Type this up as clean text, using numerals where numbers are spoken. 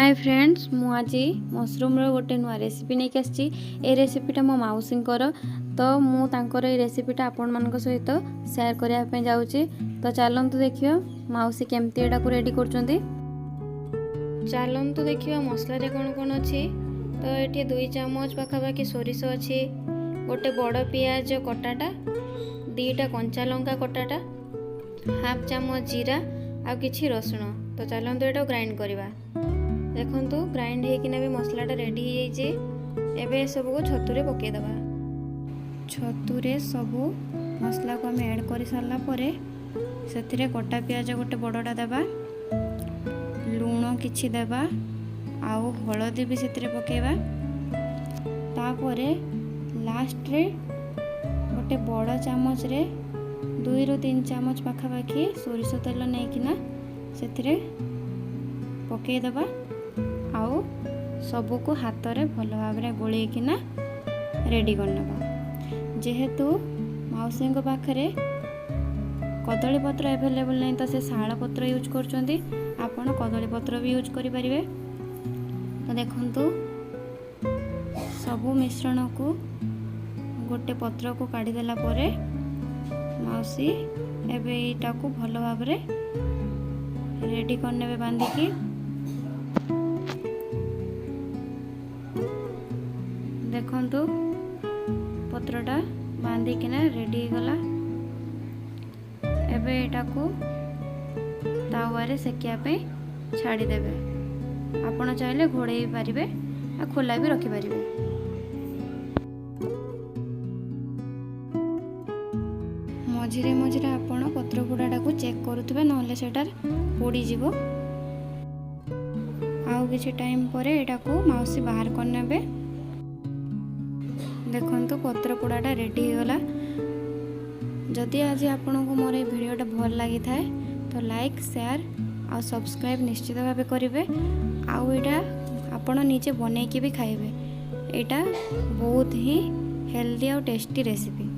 Hi friends मु आज mushroom गोटे नुआ रेसिपी नहीं आसी ए रेसिपीटा मो मौसींकर तो मु तांकर ए रेसिपीटा आपण मान सहित शेयर करने जाऊँगी। तो चलतु देखिए मौसी केमती एटा को रेडी कर चलतु देखिए मसला कौन कौन अच्छी। तो ये 2 चामच पाखापाखि सोरिष अच्छी, गोटे बड़ पियाज कटाटा, 2टा कंचा लंका कटाटा, हाफ चामच जीरा आ किछि रसुण। तो चलतु एटा ग्राइंड करवा। देखंतु ग्राइंड होकिना भी मसलाटा रेडी हो जाइए। एबे सबको छतुरे पकेदबा। छतुरे सबू मसला को आम ऐड कर सारा पर से कटा पियाज गोटे बड़टा देबा, लूण किछि देबा, आउ हलदी भी से पकेबा। तापर लास्ट रे गोटे बड़ चामच रे 2 ରୁ 3 चामच पाखापाखि सोरिष तेल नहीं से पकेदबा। आउ सबको हाथ रे भल भाव गोलैकिना रेडी करनबा। जेहेतु मौसी पाखरे कदली पत्र एभेलेबल नहीं तो से शाल पत्र यूज करछंती, आपण कदली पत्र भी यूज करि परिबे। तो देखंतु सबु मिश्रण को गोटे पत्र को काढ़ी देला परे मौसी एबे एटा को भल भाव रेडी करने बांधिकी। देखंतु पत्रटा बांधिकिना रेडी गला। एबे एटा को तावारे सेकिया पे छाड़ी देबे। आपण चाहिले घोड़े पारिबे आ खोला भी रखि पारिबे। मझिरे मझिरे आपण पत्र गुडाटा को चेक करूथबे, नहले सेटार पोड़ी जीवो। आउ किछि टाइम परे एटा को मौसी बाहर करनेबे। देखंतु पत्र पोड़ाटा रेडी हो गला। जदि आज आपन को मोर वीडियोटा भल लगी थाए तो लाइक शेयर और सब्सक्राइब निश्चित भाव करेंगे। आउ एटा आपण निजे बनैकी भी खाइबे। एटा बहुत ही हेल्दी और टेस्टी रेसिपी।